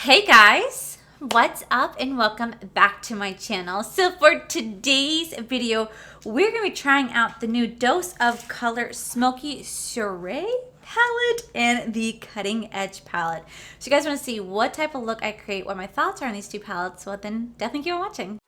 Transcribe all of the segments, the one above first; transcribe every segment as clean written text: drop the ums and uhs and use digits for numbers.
Hey guys, what's up and welcome back to my channel. So for today's video, we're going to be trying out the new Dose of Color Smokey Soiree palette and the Cutting Edge palette. So you guys want to see what type of look I create, what my thoughts are on these two palettes, well then definitely keep on watching.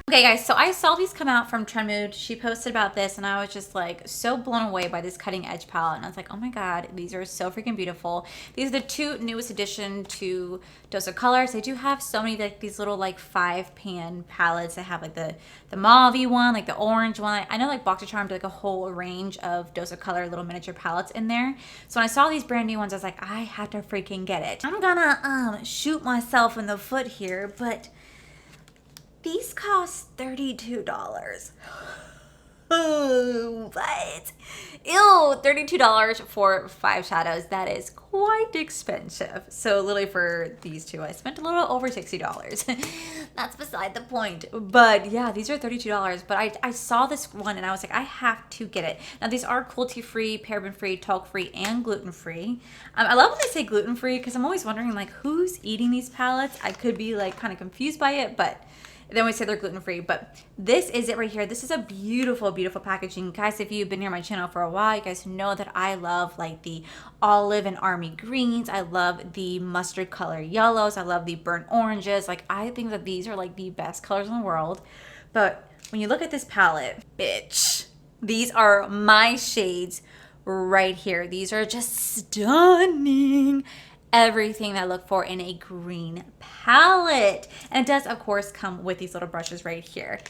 Okay guys, so I saw these come out from Trend Mood. She posted about this and I was just like so blown away by this Cutting Edge palette, and I was like, oh my god, these are so freaking beautiful. These are the two newest addition to Dose of Colors. They do have so many like these little like 5-pan palettes. They have like the mauve one, like the orange one. I know like Box of Charm did like a whole range of Dose of Color little miniature palettes in there. So when I saw these brand new ones, I was like, I had to freaking get it. I'm gonna shoot myself in the foot here, but these cost $32. What? Ew, $32 for 5 shadows. That is quite expensive. So literally for these two, I spent a little over $60. That's beside the point. But yeah, these are $32. But I saw this one and I was like, I have to get it. Now these are cruelty-free, paraben-free, talc-free, and gluten-free. I love when they say gluten-free because I'm always wondering like who's eating these palettes. I could be like kind of confused by it, but then we say they're gluten-free. But this is it right here. This is a beautiful, beautiful packaging. Guys, if you've been near my channel for a while, you guys know that I love like the olive and army greens. I love the mustard color yellows. I love the burnt oranges. Like, I think that these are like the best colors in the world. But when you look at this palette, bitch, these are my shades right here. These are just stunning. Everything that I look for in a green palette. And it does of course come with these little brushes right here.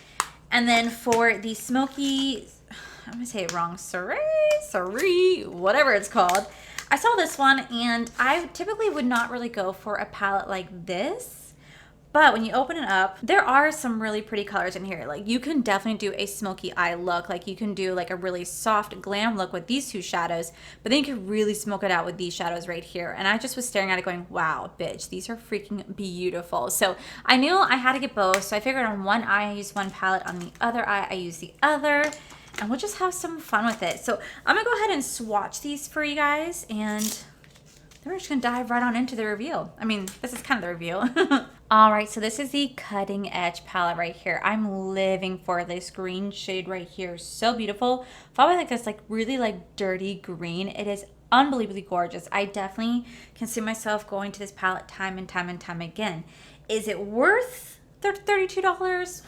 And then for the Smokey, I'm gonna say it wrong, Soiree, whatever it's called, I saw this one and I typically would not really go for a palette like this. But when you open it up, there are some really pretty colors in here. Like you can definitely do a smoky eye look. Like you can do like a really soft glam look with these two shadows, but then you can really smoke it out with these shadows right here. And I just was staring at it going, wow, bitch, these are freaking beautiful. So I knew I had to get both. So I figured on one eye I use one palette, on the other eye I use the other, and we'll just have some fun with it. So I'm gonna go ahead and swatch these for you guys, and then we're just gonna dive right on into the review. I mean, this is kind of the review. All right, so this is the Cutting Edge palette right here. I'm living for this green shade right here. So beautiful. Followed by like this like really like dirty green. It is unbelievably gorgeous. I definitely can see myself going to this palette time and time and time again. Is it worth $32?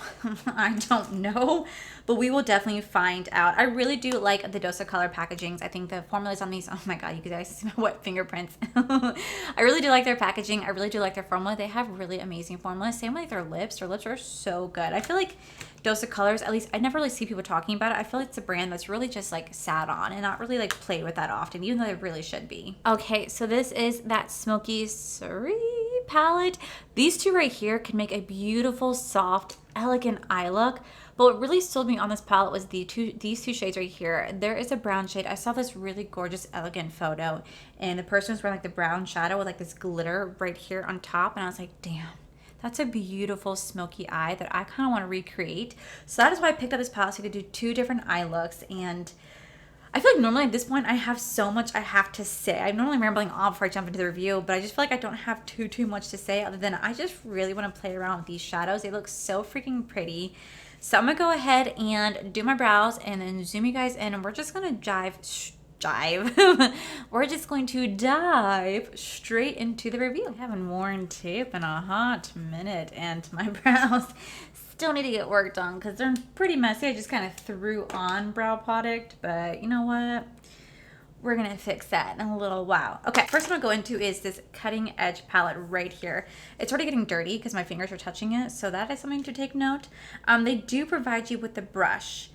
I don't know, but we will definitely find out. I really do like the Dose of Color packagings. I think the formulas on these, oh my god, you guys see my wet fingerprints. I really do like their packaging. I really do like their formula. They have really amazing formulas. Same with their lips. Their lips are so good. I feel like Dose of Colors, at least I never really see people talking about it. I feel like it's a brand that's really just like sat on and not really like played with that often, even though they really should be. Okay, so this is that Smokey Soiree palette. These two right here can make a beautiful, soft, elegant eye look. But what really sold me on this palette was these two shades right here. There is a brown shade. I saw this really gorgeous, elegant photo, and the person was wearing like the brown shadow with like this glitter right here on top, and I was like, damn. That's a beautiful smoky eye that I kind of want to recreate. So that is why I picked up this palette, so I could do 2 different eye looks. And I feel like normally at this point I have so much I have to say. I'm normally rambling on before I jump into the review, but I just feel like I don't have too much to say other than I just really want to play around with these shadows. They look so freaking pretty. So I'm going to go ahead and do my brows and then zoom you guys in, and we're just going to we're just going to dive straight into the review. I haven't worn tape in a hot minute, and my brows still need to get worked on because they're pretty messy. I just kind of threw on brow product, but you know what? We're gonna fix that in a little while. Okay, first I'm gonna go into is this Cutting Edge palette right here. It's already getting dirty because my fingers are touching it, so that is something to take note. They do provide you with the brush.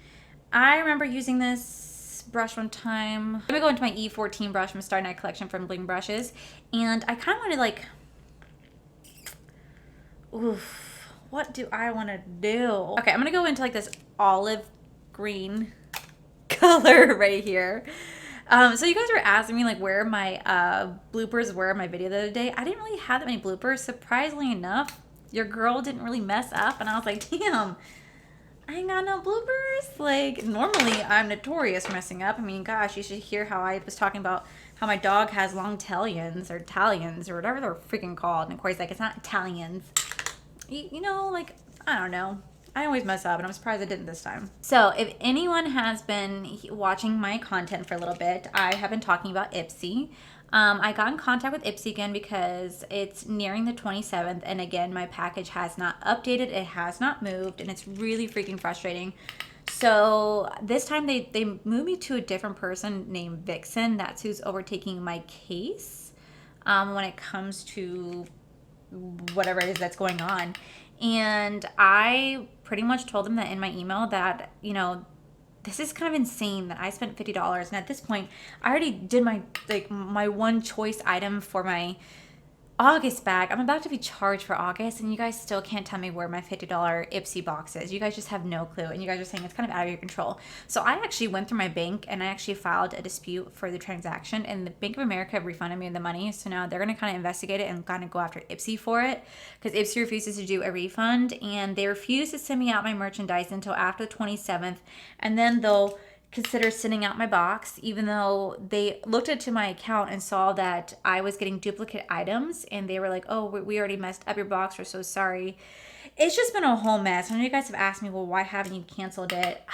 I remember using this brush one time. I'm gonna go into my E14 brush from Star Night collection from Bling Brushes, and I kind of want to like, oof, what do I want to do? Okay, I'm gonna go into like this olive green color right here. So you guys were asking me like where my bloopers were in my video the other day. I didn't really have that many bloopers. Surprisingly enough, your girl didn't really mess up, and I was like, damn, I ain't got no bloopers. Like, normally I'm notorious for messing up. I mean, gosh, you should hear how I was talking about how my dog has long talons or whatever they're freaking called. And of course, like, it's not Italians. You know, like, I don't know. I always mess up, and I'm surprised I didn't this time. So, if anyone has been watching my content for a little bit, I have been talking about Ipsy. I got in contact with Ipsy again because it's nearing the 27th, and again, my package has not updated, it has not moved, and it's really freaking frustrating. So this time they moved me to a different person named Vixen. That's who's overtaking my case when it comes to whatever it is that's going on. And I pretty much told them that in my email that, you know, this is kind of insane that I spent $50. And at this point, I already did my one choice item for my August bag. I'm about to be charged for August, and you guys still can't tell me where my $50 Ipsy box is. You guys just have no clue, and you guys are saying it's kind of out of your control. So I actually went through my bank, and I actually filed a dispute for the transaction, and the Bank of America refunded me the money. So now they're going to kind of investigate it and kind of go after Ipsy for it, because Ipsy refuses to do a refund, and they refuse to send me out my merchandise until after the 27th, and then they'll consider sending out my box, even though they looked into my account and saw that I was getting duplicate items, and they were like, oh, we already messed up your box, we're so sorry. It's just been a whole mess. I know you guys have asked me, well, why haven't you canceled it?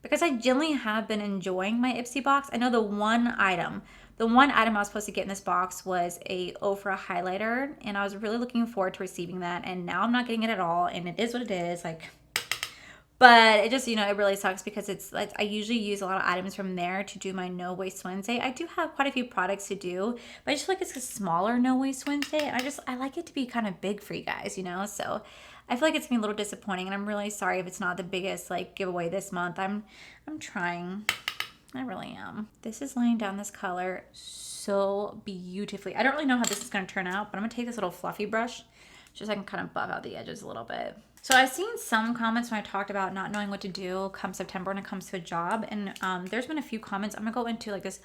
Because I generally have been enjoying my Ipsy box. I know the one item I was supposed to get in this box was a Ofra highlighter, and I was really looking forward to receiving that, and now I'm not getting it at all, and it is what it is. Like, but it just, you know, it really sucks because it's like I usually use a lot of items from there to do my No Waste Wednesday. I do have quite a few products to do, but I just feel like it's a smaller No Waste Wednesday. And I like it to be kind of big for you guys, you know? So I feel like it's been a little disappointing, and I'm really sorry if it's not the biggest like giveaway this month. I'm trying. I really am. This is laying down this color so beautifully. I don't really know how this is going to turn out, but I'm going to take this little fluffy brush just so I can kind of buff out the edges a little bit. So I've seen some comments when I talked about not knowing what to do come September when it comes to a job. And there's been a few comments. I'm going to go into like this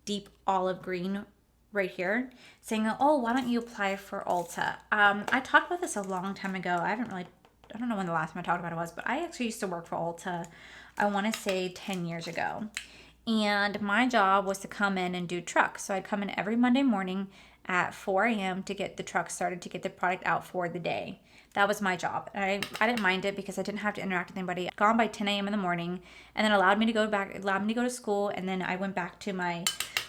deep olive green right here saying, oh, why don't you apply for Ulta? I talked about this a long time ago. I don't know when the last time I talked about it was, but I actually used to work for Ulta, I want to say 10 years ago. And my job was to come in and do trucks. So I'd come in every Monday morning at 4 a.m. to get the truck started, to get the product out for the day. That was my job. I didn't mind it because I didn't have to interact with anybody. I'd gone by 10 a.m. in the morning, and then allowed me to go to school, and then I went back to my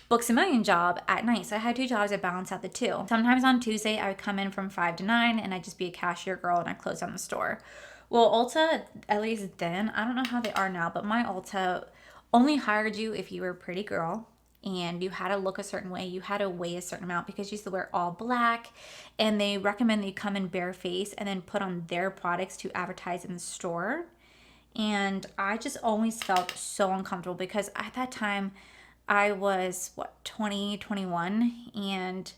Books a Million job at night. So I had two jobs to balance out the two. Sometimes on Tuesday, I would come in from 5 to 9, and I'd just be a cashier girl, and I'd close down the store. Well, Ulta, at least then, I don't know how they are now, but my Ulta only hired you if you were a pretty girl, and you had to look a certain way, you had to weigh a certain amount because you used to wear all black, and they recommend that you come in bare face and then put on their products to advertise in the store. And I just always felt so uncomfortable because at that time I was 20, 21, and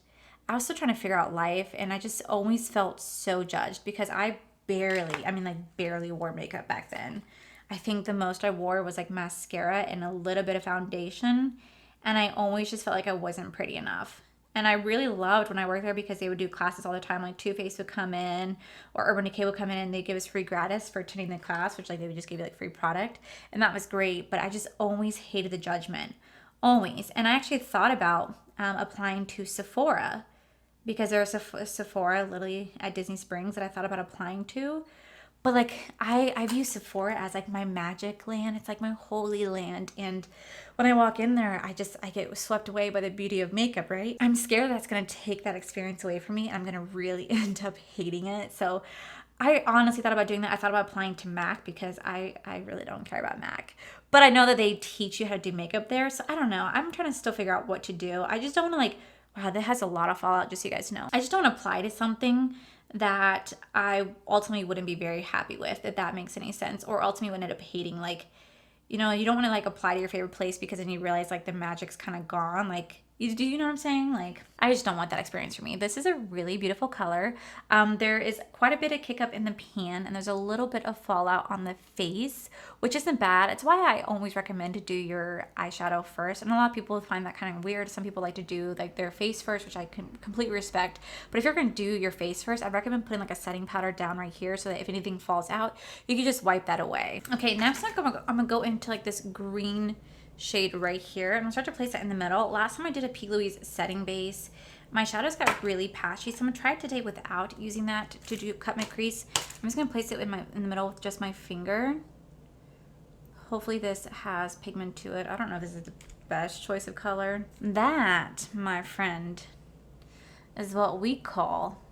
I was still trying to figure out life, and I just always felt so judged because I barely wore makeup back then. I think the most I wore was like mascara and a little bit of foundation. And I always just felt like I wasn't pretty enough. And I really loved when I worked there because they would do classes all the time. Like Too Faced would come in, or Urban Decay would come in, and they'd give us free gratis for attending the class, which like they would just give you like free product. And that was great. But I just always hated the judgment. Always. And I actually thought about applying to Sephora, because there's a Sephora literally at Disney Springs that I thought about applying to. But like I view Sephora as like my magic land. It's like my holy land. And when I walk in there, I get swept away by the beauty of makeup, right? I'm scared that's gonna take that experience away from me. I'm gonna really end up hating it. So I honestly thought about doing that. I thought about applying to MAC because I really don't care about MAC. But I know that they teach you how to do makeup there. So I don't know. I'm trying to still figure out what to do. I just don't want to wow, that has a lot of fallout, just so you guys know. I just don't apply to something that I ultimately wouldn't be very happy with, if that makes any sense, or ultimately would end up hating. Like, you know, you don't want to like apply to your favorite place because then you realize like the magic's kind of gone. Like, Do you know what I'm saying? Like, I just don't want that experience for me. This is a really beautiful color. There is quite a bit of kick up in the pan, and there's a little bit of fallout on the face, which isn't bad. It's why I always recommend to do your eyeshadow first. And a lot of people find that kind of weird. Some people like to do like their face first, which I can completely respect. But if you're gonna do your face first, I'd recommend putting like a setting powder down right here so that if anything falls out, you can just wipe that away. Okay, next I'm gonna go into like this green shade right here. I'm gonna start to place that in the middle. Last time I did a P. Louise setting base, my shadows got really patchy, so I'm gonna try it today without using that to cut my crease. I'm just gonna place it in the middle with just my finger. Hopefully this has pigment to it. I don't know if this is the best choice of color. That, my friend, is what we call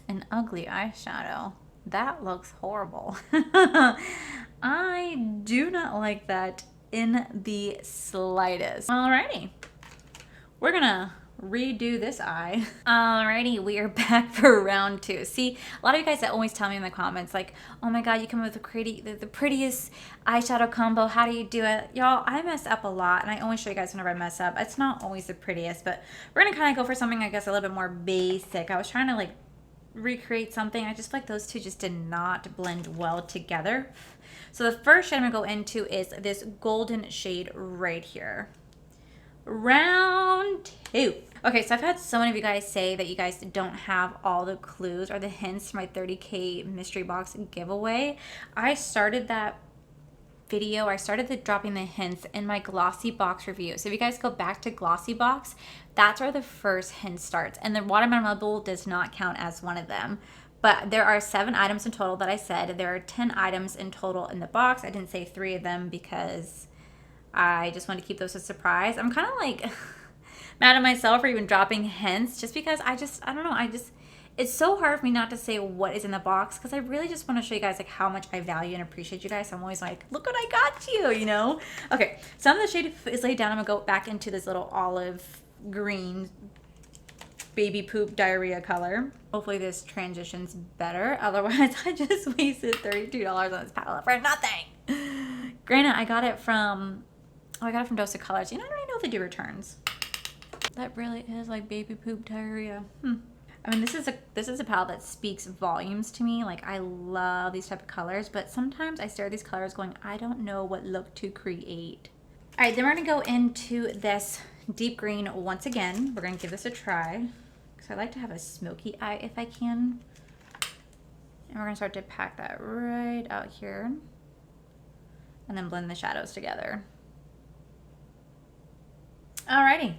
an ugly eyeshadow. That looks horrible. I do not like that in the slightest. Alrighty, we're gonna redo this eye. Alrighty, we are back for round 2. See, a lot of you guys that always tell me in the comments like, oh my god, you come up with the prettiest eyeshadow combo, how do you do it? Y'all, I mess up a lot, and I always show you guys whenever I mess up. It's not always the prettiest, but we're gonna kind of go for something I guess a little bit more basic. I was trying to like recreate something. I just feel like those two just did not blend well together. So the first shade I'm gonna go into is this golden shade right here. Round 2. Okay, so I've had so many of you guys say that you guys don't have all the clues or the hints to my 30K mystery box giveaway. I started that video, I started dropping the hints in my glossy box review. So if you guys go back to glossy box, that's where the first hint starts. And the watermelon bubble does not count as one of them. But there are 7 items in total that I said. There are 10 items in total in the box. I didn't say 3 of them because I just wanted to keep those a surprise. I'm kind of like mad at myself for even dropping hints just because I don't know. It's so hard for me not to say what is in the box because I really just want to show you guys like how much I value and appreciate you guys. So I'm always like, look what I got you, you know? Okay, some of the shade is laid down. I'm going to go back into this little olive green baby poop diarrhea color. Hopefully this transitions better. Otherwise, I just wasted $32 on this palette for nothing. Granted, I got it from Dose of Colors. You know, I don't even know if they do returns. That really is like baby poop diarrhea. I mean, this is a palette that speaks volumes to me. Like, I love these type of colors, but sometimes I stare at these colors going, I don't know what look to create. All right, then we're gonna go into this deep green once again. We're gonna give this a try because I like to have a smoky eye if I can. And we're gonna start to pack that right out here and then blend the shadows together. Alrighty.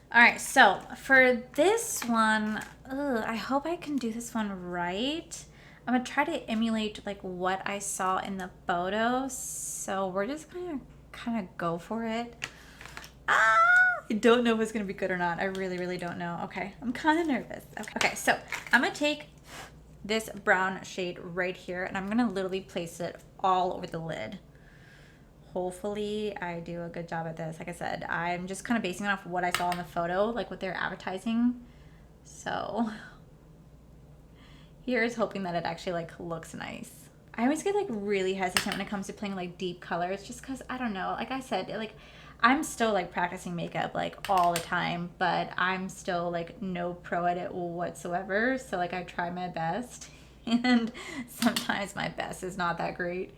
All right, so for this one, I hope I can do this one right. I'm gonna try to emulate like what I saw in the photo. So we're just gonna kind of go for it. I don't know if it's gonna be good or not. I really, really don't know. Okay, I'm kind of nervous. Okay, so I'm gonna take this brown shade right here and I'm gonna literally place it all over the lid. Hopefully I do a good job at this. Like I said, I'm just kind of basing it off what I saw in the photo, like what they're advertising. So here's hoping that it actually like looks nice. I always get like really hesitant when it comes to playing like deep colors just because I don't know. Like I said, like I'm still like practicing makeup like all the time, but I'm still like no pro at it whatsoever. So like I try my best and sometimes my best is not that great.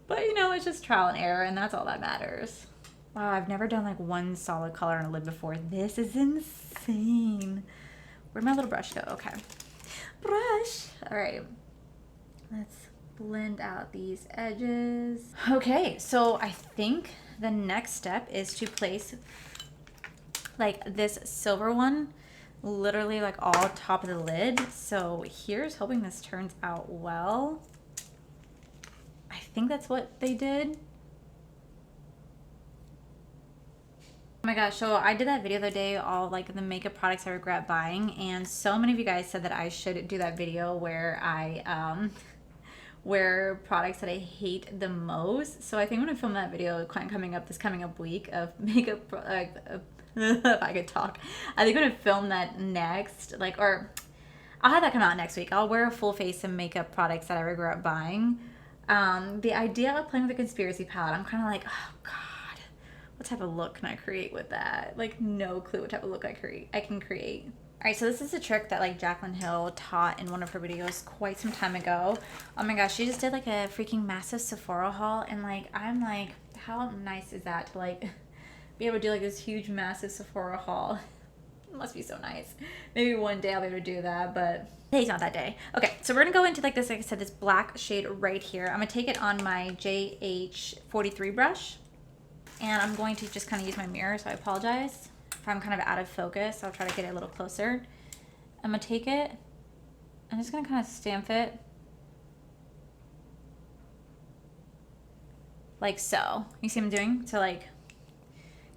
But you know, it's just trial and error and that's all that matters. Wow, I've never done like one solid color on a lid before. This is insane. Where'd my little brush go? Okay. Brush. All right. Let's blend out these edges. Okay, so I think the next step is to place like this silver one literally like all top of the lid. So here's hoping this turns out well. I think that's what they did. Oh my gosh, so I did that video the other day, all like the makeup products I regret buying, and so many of you guys said that I should do that video where I wear products that I hate the most. So I think I'm gonna film that video this coming up week of makeup if I could talk. I think I'm gonna film that next, or I'll have that come out next week. I'll wear a full face of makeup products that I regret buying. The idea of playing with a conspiracy palette, I'm kind of like, oh God, What type of look can I create with that? Like, no clue what type of look I can create. All right, so this is a trick that like Jaclyn Hill taught in one of her videos quite some time ago. Oh my gosh, she just did like a freaking massive Sephora haul, and like I'm like, how nice is that to like be able to do like this huge massive Sephora haul? It must be so nice. Maybe one day I'll be able to do that, but today's not that day. Okay, so we're gonna go into like this, like I said, this black shade right here. I'm gonna take it on my JH43 brush, and I'm going to just kind of use my mirror, so I apologize if I'm kind of out of focus. I'll try to get it a little closer. I'm gonna take it, I'm just gonna kind of stamp it like so. You see what I'm doing? To like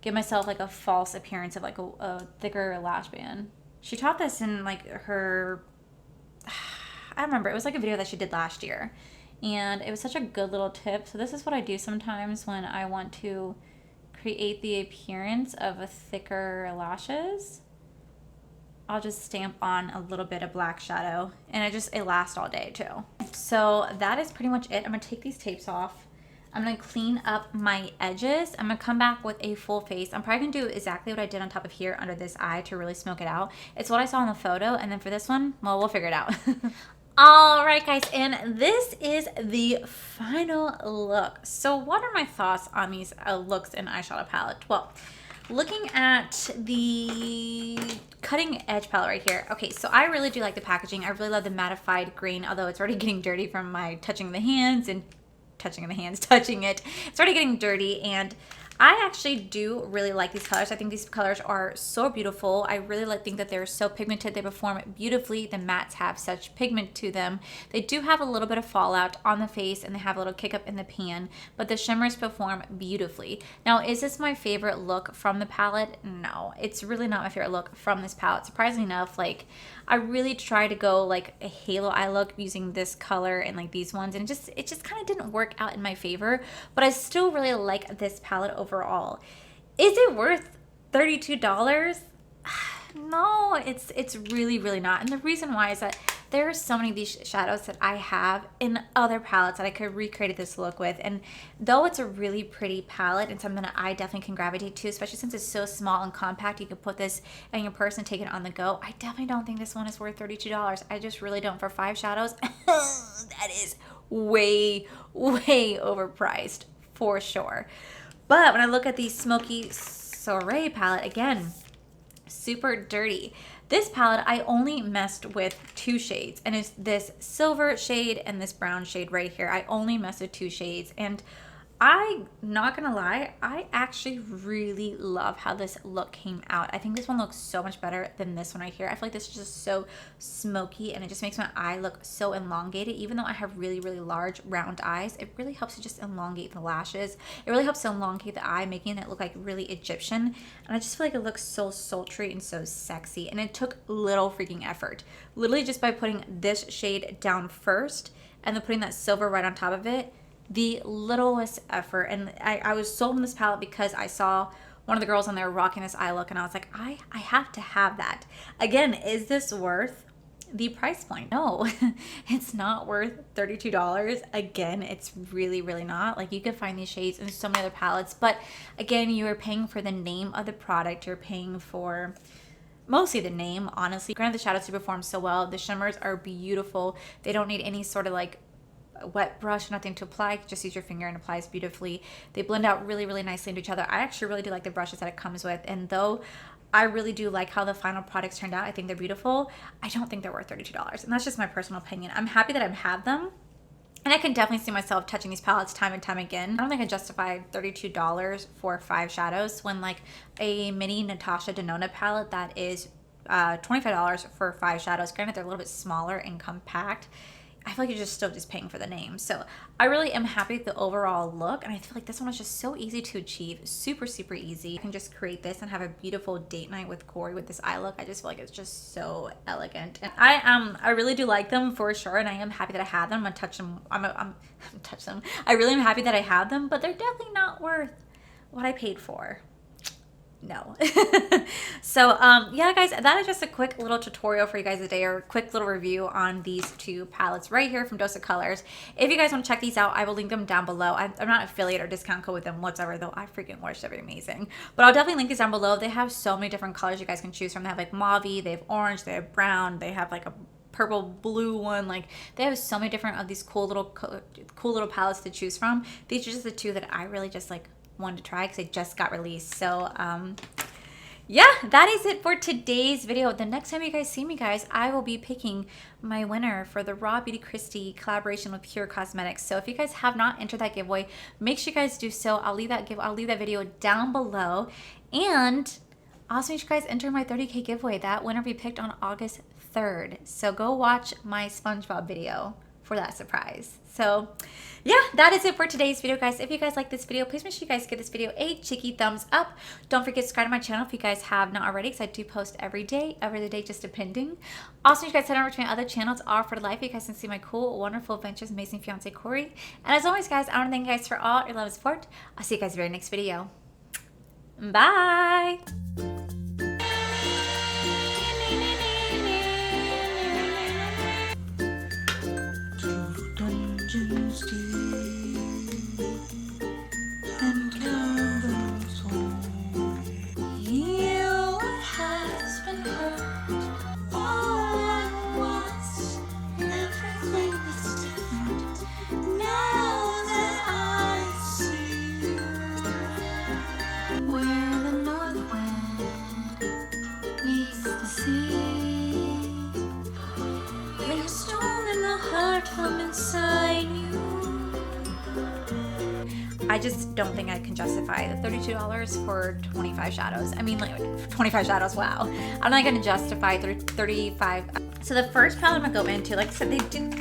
give myself like a false appearance of like a thicker lash band. She taught this in like her, I remember, it was like a video that she did last year, and it was such a good little tip. So this is what I do sometimes when I want to create the appearance of a thicker lashes. I'll just stamp on a little bit of black shadow, and it lasts all day too. So that is pretty much it. I'm gonna take these tapes off. I'm gonna clean up my edges. I'm gonna come back with a full face. I'm probably gonna do exactly what I did on top of here under this eye to really smoke it out. It's what I saw in the photo, and then for this one, well, we'll figure it out. All right, guys, and this is the final look. So what are my thoughts on these looks in eyeshadow palette? Well, looking at the cutting edge palette right here. Okay, so I really do like the packaging. I really love the mattified green, although it's already getting dirty from my touching the hands and touching it. It's already getting dirty, and I actually do really like these colors. I think these colors are so beautiful. I really think that they're so pigmented. They perform beautifully. The mattes have such pigment to them. They do have a little bit of fallout on the face, and they have a little kick up in the pan, but the shimmers perform beautifully. Now, is this my favorite look from the palette? No, it's really not my favorite look from this palette. Surprisingly enough, like I really try to go like a halo eye look using this color and like these ones, and it just kind of didn't work out in my favor, but I still really like this palette overall. Is it worth $32? No, it's really, really not. And the reason why is that there are so many of these shadows that I have in other palettes that I could recreate this look with. And though it's a really pretty palette and something that I definitely can gravitate to, especially since it's so small and compact, you can put this in your purse and take it on the go. I definitely don't think this one is worth $32. I just really don't. For 5 shadows, that is way, way overpriced for sure. But when I look at the Smokey Soiree palette, again, super dirty. This palette, I only messed with 2 shades, and it's this silver shade and this brown shade right here. I only messed with 2 shades, and I'm not gonna lie, I actually really love how this look came out. I think this one looks so much better than this one right here. I feel like this is just so smoky, and it just makes my eye look so elongated. Even though I have really, really large round eyes, it really helps to just elongate the lashes. It really helps to elongate the eye, making it look like really Egyptian. And I just feel like it looks so sultry and so sexy. And it took little freaking effort. Literally just by putting this shade down first and then putting that silver right on top of it, the littlest effort. And I was sold on this palette because I saw one of the girls on there rocking this eye look, and I was like, I have to have that. Again, is this worth the price point? No, it's not worth $32. Again, it's really, really not. Like, you can find these shades in so many other palettes, but again, you are paying for the name of the product. You're paying for mostly the name, honestly. Granted, the shadows do perform so well. The shimmers are beautiful. They don't need any sort of like wet brush, nothing to apply. Just use your finger and applies beautifully. They blend out really, really nicely into each other. I actually really do like the brushes that it comes with, and though I really do like how the final products turned out, I think they're beautiful, I don't think they're worth $32, and that's just my personal opinion. I'm happy that I have them, and I can definitely see myself touching these palettes time and time again. I don't think I justify $32 for 5 shadows when like a mini Natasha Denona palette that is $25 for 5 shadows. Granted, they're a little bit smaller and compact. I feel like you're just still just paying for the name. So I really am happy with the overall look, and I feel like this one was just so easy to achieve. Super, super easy. You can just create this and have a beautiful date night with Corey with this eye look. I just feel like it's just so elegant. And I really do like them for sure, and I am happy that I have them. I'm gonna touch them. I'm touch them. I really am happy that I have them, but they're definitely not worth what I paid for. no. So yeah guys, that is just a quick little tutorial for you guys today, or a quick little review on these two palettes right here from Dose of Colors. If you guys want to check these out, I will link them down below. I'm not affiliate or discount code with them whatsoever, though I freaking wish they'd be amazing. But I'll definitely link these down below. They have so many different colors you guys can choose from. They have like mauve, they have orange, they have brown, they have like a purple blue one. Like they have so many different of these cool little palettes to choose from. These are just the two that I really just like wanted to try because they just got released. So yeah, that is it for today's video. The next time you guys see me, guys, I will be picking my winner for the Raw Beauty Kristi collaboration with Pure Cosmetics. So if you guys have not entered that giveaway, make sure you guys do so. I'll leave that video down below. And also make sure you guys enter my 30K giveaway. That winner will be picked on August 3rd. So go watch my SpongeBob video for that surprise. So yeah, that is it for today's video, guys. If you guys like this video, please make sure you guys give this video a cheeky thumbs up. Don't forget to subscribe to my channel if you guys have not already, because I do post every other day, just depending. Also, you guys head over to my other channels, All for Life. You guys can see my cool, wonderful adventures, amazing fiance Corey. And as always, guys, I want to thank you guys for all your love and support. I'll see you guys in the very next video. Bye. From inside you. I just don't think I can justify the $32 for 25 shadows. I mean, like 25 shadows, wow. I'm not gonna justify 35. So the first palette I'm gonna go into, like I said, they didn't.